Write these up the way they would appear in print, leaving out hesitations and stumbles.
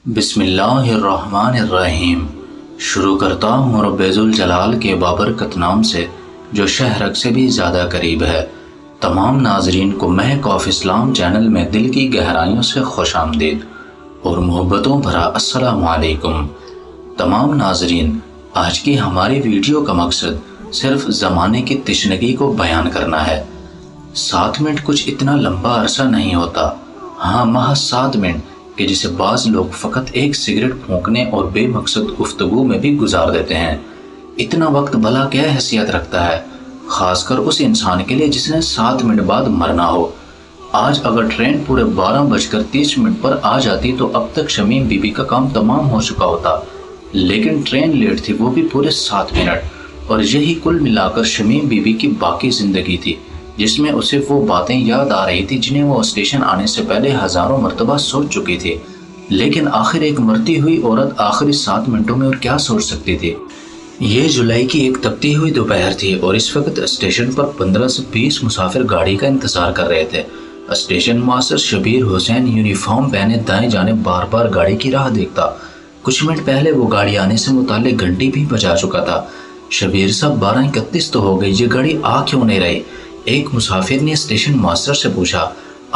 بسم اللہ الرحمن الرحیم۔ شروع کرتا ہوں رب ذوالجلال کے بابرکت نام سے جو شہرک سے بھی زیادہ قریب ہے۔ تمام ناظرین کو مہک آف اسلام چینل میں دل کی گہرائیوں سے خوش آمدید اور محبتوں بھرا السلام علیکم۔ تمام ناظرین، آج کی ہماری ویڈیو کا مقصد صرف زمانے کی تشنگی کو بیان کرنا ہے۔ 7 منٹ کچھ اتنا لمبا عرصہ نہیں ہوتا، ہاں محض 7 منٹ کہ جسے بعض لوگ فقط ایک سگریٹ پھونکنے اور بے مقصد گفتگو میں بھی گزار دیتے ہیں۔ اتنا وقت بھلا کیا حیثیت رکھتا ہے، خاص کر اس انسان کے لیے جس نے 7 منٹ بعد مرنا ہو۔ آج اگر ٹرین پورے 12:30 پر آ جاتی تو اب تک شمیم بی بی کا کام تمام ہو چکا ہوتا، لیکن ٹرین لیٹ تھی، وہ بھی پورے 7 منٹ، اور یہی کل ملا کر شمیم بی بی کی باقی زندگی تھی جس میں اسے وہ باتیں یاد آ رہی تھی جنہیں وہ اسٹیشن آنے سے پہلے ہزاروں مرتبہ سوچ چکی تھی۔ لیکن آخر ایک مرتی ہوئی عورت آخری 7 منٹوں میں اور کیا سوچ سکتی تھی؟ یہ جولائی کی ایک تپتی ہوئی دوپہر تھی اور اس وقت اسٹیشن پر 15 سے 20 مسافر گاڑی کا انتظار کر رہے تھے۔ اسٹیشن ماسٹر شبیر حسین یونیفارم پہنے دائیں جانب بار بار گاڑی کی راہ دیکھتا۔ کچھ منٹ پہلے وہ گاڑی آنے سے متعلق گھنٹی بھی بجا چکا تھا۔ شبیر صاحب 12:31 تو ہو گئی، یہ گاڑی آ کیوں نہیں رہی؟ ایک مسافر نے اسٹیشن ماسٹر سے پوچھا۔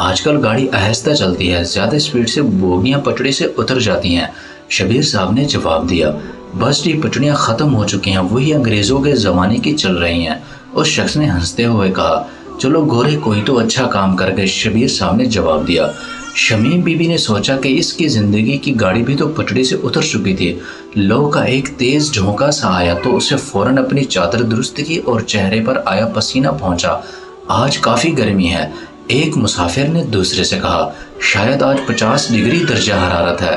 آج کل گاڑی آہستہ چلتی ہے، زیادہ سپیڈ سے بوگیاں پٹڑی سے اتر جاتی ہیں، شبیر صاحب نے جواب دیا۔ بس جی پٹڑیاں ختم ہو چکی ہیں، وہی انگریزوں کے زمانے کی چل رہی ہیں، اس شخص نے ہنستے ہوئے کہا۔ چلو گورے کوئی تو اچھا کام کر گئے، شبیر صاحب نے جواب دیا۔ شمیم بی بی نے سوچا کہ اس کی زندگی کی گاڑی بھی تو پٹڑی سے اتر چکی تھی۔ لو کا ایک تیز جھونکا سا آیا تو اسے فوراً اپنی چادر درست کی اور چہرے پر آیا پسینہ پہنچا۔ آج کافی گرمی ہے، ایک مسافر نے دوسرے سے کہا۔ شاید آج 50 ڈگری درجہ حرارت ہے،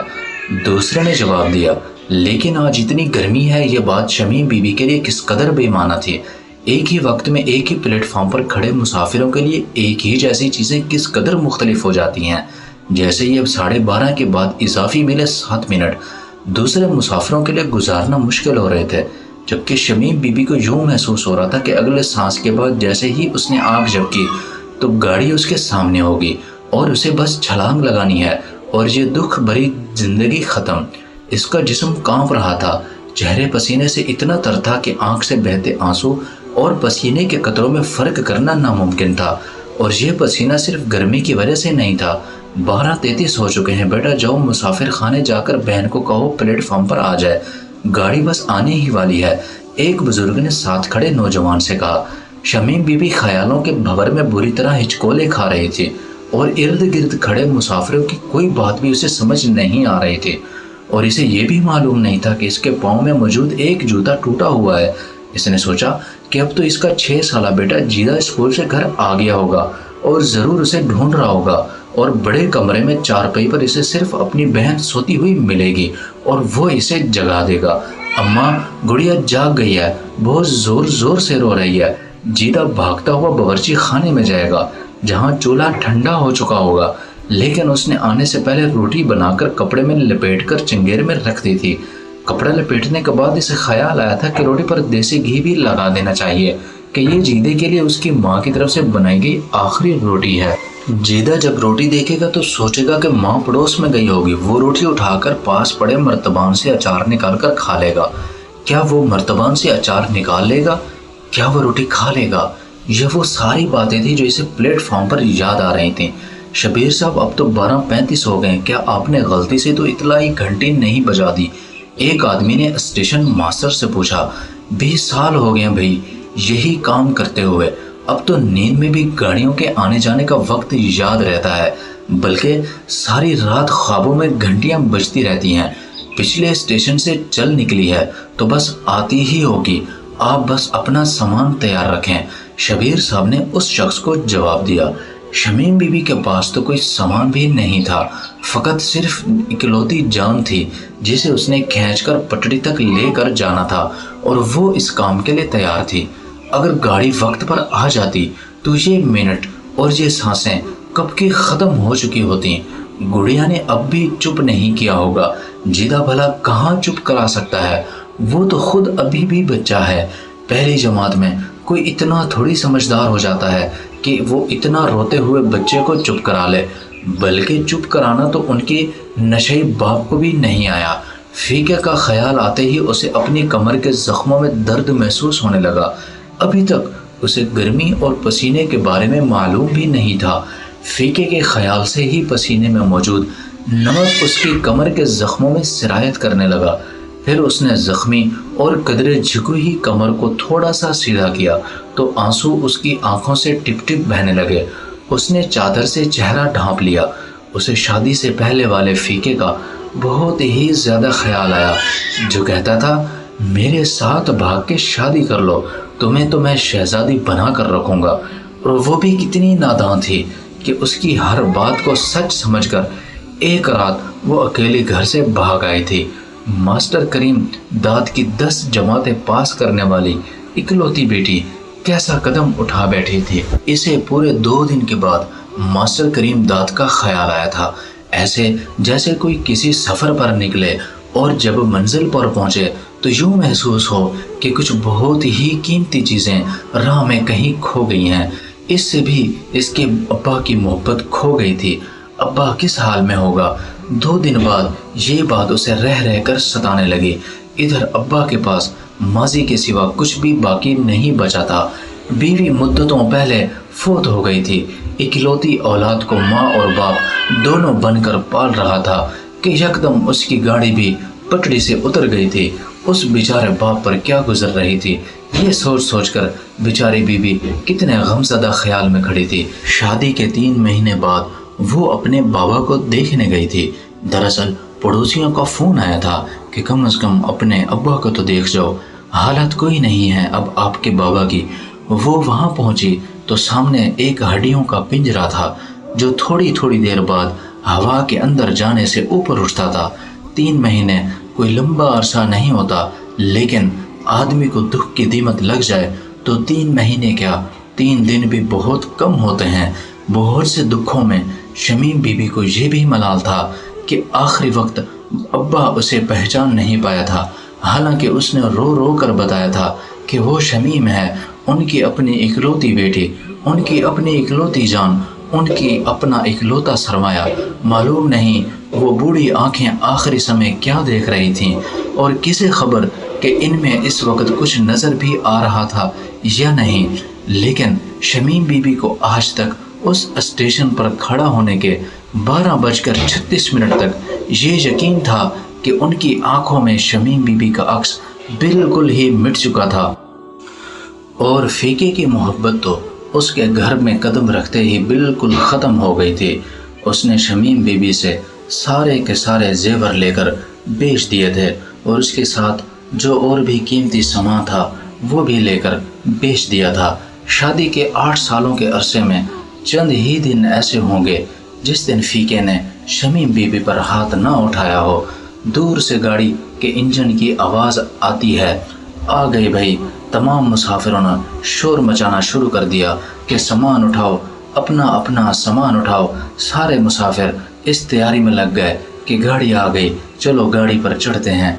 دوسرے نے جواب دیا۔ لیکن آج اتنی گرمی ہے، یہ بات شمیم بی بی کے لیے کس قدر بے معنی تھی۔ ایک ہی وقت میں ایک ہی پلیٹ فارم پر کھڑے مسافروں کے لیے ایک ہی جیسی چیزیں کس قدر مختلف ہو جاتی ہیں، جیسے یہ 12:30 کے بعد اضافی ملے 7 منٹ دوسرے مسافروں کے لیے گزارنا مشکل ہو رہے تھے، جبکہ شمیم بی بی کو یوں محسوس ہو رہا تھا کہ اگلے سانس کے بعد جیسے ہی اس نے آنکھ جھپکی تو گاڑی اس کے سامنے ہوگی اور اسے بس چھلانگ لگانی ہے اور یہ دکھ بھری زندگی ختم۔ اس کا جسم کانپ رہا تھا، چہرے پسینے سے اتنا تر تھا کہ آنکھ سے بہتے آنسو اور پسینے کے قطروں میں فرق کرنا ناممکن تھا، اور یہ پسینہ صرف گرمی کی وجہ سے نہیں تھا۔ 12:33 ہو چکے ہیں، بیٹا جاؤ مسافر خانے جا کر بہن کو کہو پلیٹ فارم پر آ جائے، گاڑی بس آنے ہی والی ہے، ایک بزرگ نے ساتھ کھڑے نوجوان سے کہا۔ شمیم بی بی خیالوں کے بھور میں بری طرح ہچکولے کھا رہی تھی اور ارد گرد کھڑے مسافروں کی کوئی بات بھی اسے سمجھ نہیں آ رہی تھی، اور اسے یہ بھی معلوم نہیں تھا کہ اس کے پاؤں میں موجود ایک جوتا ٹوٹا ہوا ہے۔ اس نے سوچا کہ اب تو اس کا 6 سالہ بیٹا جیدہ اسکول سے گھر آ گیا ہوگا اور ضرور اسے ڈھونڈ رہا ہوگا، اور بڑے کمرے میں چارپائی پر اسے صرف اپنی بہن سوتی ہوئی ملے گی اور وہ اسے جگا دے گا۔ اماں گڑیا جاگ گئی ہے، بہت زور زور سے رو رہی ہے۔ جیدہ بھاگتا ہوا باورچی خانے میں جائے گا جہاں چولہا ٹھنڈا ہو چکا ہوگا، لیکن اس نے آنے سے پہلے روٹی بنا کر کپڑے میں لپیٹ کر چنگیر میں رکھ دی تھی۔ کپڑا لپیٹنے کے بعد اسے خیال آیا تھا کہ روٹی پر دیسی گھی بھی لگا دینا چاہیے کہ یہ جیدے کے لیے اس کی ماں کی طرف سے بنائی گئی آخری روٹی ہے۔ جیدہ جب روٹی دیکھے گا تو سوچے گا کہ ماں پڑوس میں گئی ہوگی، وہ روٹی اٹھا کر پاس پڑے مرتبان سے اچار نکال کر کھا لے گا۔ کیا وہ مرتبان سے اچار نکال لے گا؟ کیا وہ روٹی کھا لے گا؟ یہ وہ ساری باتیں تھیں جو اسے پلیٹ فارم پر یاد آ رہی تھیں۔ شبیر صاحب اب تو 12:35 ہو گئے، کیا آپ نے غلطی سے تو اطلاعی گھنٹی نہیں بجا دی؟ ایک آدمی نے اسٹیشن ماسٹر سے پوچھا۔ 20 سال ہو گئے ہیں بھائی یہی کام کرتے ہوئے، اب تو نیند میں بھی گاڑیوں کے آنے جانے کا وقت یاد رہتا ہے، بلکہ ساری رات خوابوں میں گھنٹیاں بجتی رہتی ہیں۔ پچھلے اسٹیشن سے چل نکلی ہے تو بس آتی ہی ہوگی، آپ بس اپنا سامان تیار رکھیں، شبیر صاحب نے اس شخص کو جواب دیا۔ شمیم بی بی کے پاس تو کوئی سامان بھی نہیں تھا، فقط صرف اکلوتی جان تھی جسے اس نے کھینچ کر پٹڑی تک لے کر جانا تھا، اور وہ اس کام کے لیے تیار تھی۔ اگر گاڑی وقت پر آ جاتی تو یہ منٹ اور یہ سانسیں کب کی ختم ہو چکی ہوتی۔ گڑیا نے اب بھی چپ نہیں کیا ہوگا، جیدہ بھلا کہاں چپ کرا سکتا ہے، وہ تو خود ابھی بھی بچہ ہے، پہلی جماعت میں، کوئی اتنا تھوڑی سمجھدار ہو جاتا ہے کہ وہ اتنا روتے ہوئے بچے کو چپ کرا لے۔ بلکہ چپ کرانا تو ان کے نشئی باپ کو بھی نہیں آیا۔ فیکے کا خیال آتے ہی اسے اپنی کمر کے زخموں میں درد محسوس ہونے لگا۔ ابھی تک اسے گرمی اور پسینے کے بارے میں معلوم بھی نہیں تھا۔ فیکے کے خیال سے ہی پسینے میں موجود نمک اس کی کمر کے زخموں میں سرایت کرنے لگا۔ پھر اس نے زخمی اور قدرے جھکی ہوئی کمر کو تھوڑا سا سیدھا کیا تو آنسو اس کی آنکھوں سے ٹپ ٹپ بہنے لگے۔ اس نے چادر سے چہرہ ڈھانپ لیا۔ اسے شادی سے پہلے والے فیکے کا بہت ہی زیادہ خیال آیا، جو کہتا تھا میرے ساتھ بھاگ کے شادی کر لو، تمہیں تو میں شہزادی بنا کر رکھوں گا۔ اور وہ بھی کتنی نادان تھی کہ اس کی ہر بات کو سچ سمجھ کر ایک رات وہ اکیلی گھر سے بھاگ آئی تھی۔ ماسٹر کریم داد کی 10 جماعتیں پاس کرنے والی اکلوتی بیٹی کیسا قدم اٹھا بیٹھی تھی۔ اسے پورے 2 دن کے بعد ماسٹر کریم داد کا خیال آیا تھا، ایسے جیسے کوئی کسی سفر پر نکلے اور جب منزل پر پہنچے تو یوں محسوس ہو کہ کچھ بہت ہی قیمتی چیزیں راہ میں کہیں کھو گئی ہیں۔ اس سے بھی اس کے ابا کی محبت کھو گئی تھی۔ ابا کس حال میں ہوگا؟ 2 دن بعد یہ بات اسے رہ رہ کر ستانے لگی۔ ادھر ابا کے پاس ماضی کے سوا کچھ بھی باقی نہیں بچا تھا۔ بیوی مدتوں پہلے فوت ہو گئی تھی۔ اکلوتی اولاد کو ماں اور باپ دونوں بن کر پال رہا تھا کہ یکدم اس کی گاڑی بھی پٹڑی سے اتر گئی تھی۔ اس بیچارے باپ پر کیا گزر رہی تھی، یہ سوچ سوچ کر بیچاری بیوی کتنے غمزدہ خیال میں کھڑی تھی۔ شادی کے 3 مہینے بعد وہ اپنے بابا کو دیکھنے گئی تھی۔ دراصل پڑوسیوں کا فون آیا تھا کہ کم از کم اپنے ابا کو تو دیکھ جاؤ، حالت کوئی نہیں ہے اب آپ کے بابا کی۔ وہ وہاں پہنچی تو سامنے ایک ہڈیوں کا پنجرا تھا جو تھوڑی تھوڑی دیر بعد ہوا کے اندر جانے سے اوپر اٹھتا تھا۔ 3 مہینے کوئی لمبا عرصہ نہیں ہوتا، لیکن آدمی کو دکھ کی دیمت لگ جائے تو 3 مہینے کیا 3 دن بھی بہت کم ہوتے ہیں۔ بہت سے دکھوں میں شمیم بی بی کو یہ بھی ملال تھا کہ آخری وقت ابا اسے پہچان نہیں پایا تھا، حالانکہ اس نے رو رو کر بتایا تھا کہ وہ شمیم ہے، ان کی اپنی اکلوتی بیٹی، ان کی اپنی اکلوتی جان، ان کی اپنا اکلوتا سرمایہ۔ معلوم نہیں وہ بوڑھی آنکھیں آخری سمے کیا دیکھ رہی تھیں، اور کسے خبر کہ ان میں اس وقت کچھ نظر بھی آ رہا تھا یا نہیں۔ لیکن شمیم بی بی کو آج تک اس اسٹیشن پر کھڑا ہونے کے 12:36 تک یہ یقین تھا کہ ان کی آنکھوں میں شمیم بی بی کا عکس بالکل ہی مٹ چکا تھا، اور فیکے کی محبت تو اس کے گھر میں قدم رکھتے ہی بالکل ختم ہو گئی تھی۔ اس نے شمیم بی بی سے سارے کے سارے زیور لے کر بیچ دیے تھے، اور اس کے ساتھ جو اور بھی قیمتی سامان تھا وہ بھی لے کر بیچ دیا تھا۔ شادی کے 8 سالوں کے عرصے میں چند ہی دن ایسے ہوں گے جس دن فیکے نے شمیم بی بی پر ہاتھ نہ اٹھایا ہو۔ دور سے گاڑی کے انجن کی آواز آتی ہے، آ گئی بھائی۔ تمام مسافروں نے شور مچانا شروع کر دیا کہ سامان اٹھاؤ، اپنا اپنا سامان اٹھاؤ۔ سارے مسافر اس تیاری میں لگ گئے کہ گاڑی آ گئی، چلو گاڑی پر چڑھتے ہیں۔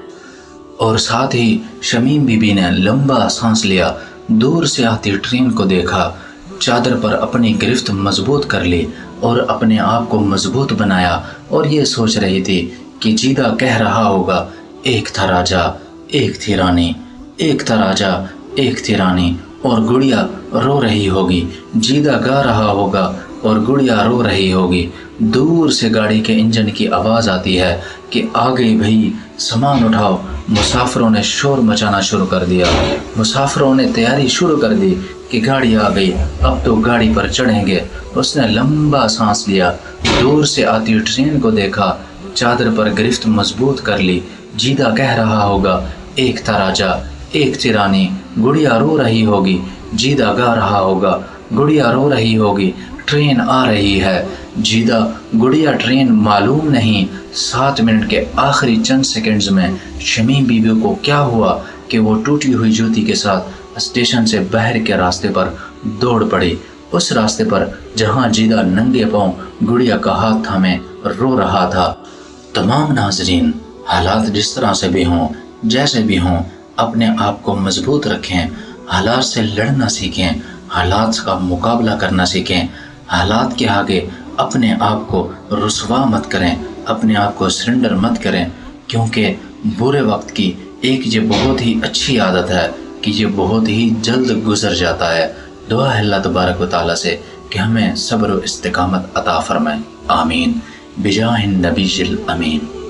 اور ساتھ ہی شمیم بی بی نے لمبا سانس لیا، دور سے آتی ٹرین کو دیکھا، چادر پر اپنی گرفت مضبوط کر لی اور اپنے آپ کو مضبوط بنایا، اور یہ سوچ رہی تھی کہ جیدہ کہہ رہا ہوگا ایک تھا راجا ایک تھی رانی، ایک تھا راجا ایک تھی رانی، اور گڑیا رو رہی ہوگی۔ جیدہ گا رہا ہوگا اور گڑیا رو رہی ہوگی۔ دور سے گاڑی کے انجن کی آواز آتی ہے کہ آ گئی بھائی، سامان اٹھاؤ۔ مسافروں نے شور مچانا شروع کر دیا، مسافروں نے تیاری شروع کر دی کہ گاڑی آ گئی، اب تو گاڑی پر چڑھیں گے۔ اس نے لمبا سانس لیا، دور سے آتی ٹرین کو دیکھا، چادر پر گرفت مضبوط کر لی۔ جیدہ کہہ رہا ہوگا ایک تھا راجا ایک تھی رانی، گڑیا رو رہی ہوگی۔ جیدہ گا رہا ہوگا، گڑیا رو رہی ہوگی۔ ٹرین آ رہی ہے، جیدہ گڑیا ٹرین معلوم نہیں۔ 7 منٹ کے آخری چند سیکنڈز میں شمیم بی بی کو کیا ہوا کہ وہ ٹوٹی ہوئی جوتی کے ساتھ اسٹیشن سے باہر کے راستے پر دوڑ پڑی، اس راستے پر جہاں جیدہ ننگے پاؤں گڑیا کا ہاتھ تھامے رو رہا تھا۔ تمام ناظرین، حالات جس طرح سے بھی ہوں، جیسے بھی ہوں، اپنے آپ کو مضبوط رکھیں، حالات سے لڑنا سیکھیں، حالات کا مقابلہ کرنا سیکھیں، حالات کے آگے اپنے آپ کو رسوا مت کریں، اپنے آپ کو سرنڈر مت کریں، کیونکہ برے وقت کی ایک یہ بہت ہی اچھی عادت ہے کہ یہ بہت ہی جلد گزر جاتا ہے۔ دعا ہے اللہ تبارک و تعالیٰ سے کہ ہمیں صبر و استقامت عطا فرمائیں، آمین بجاہ النبی الامین۔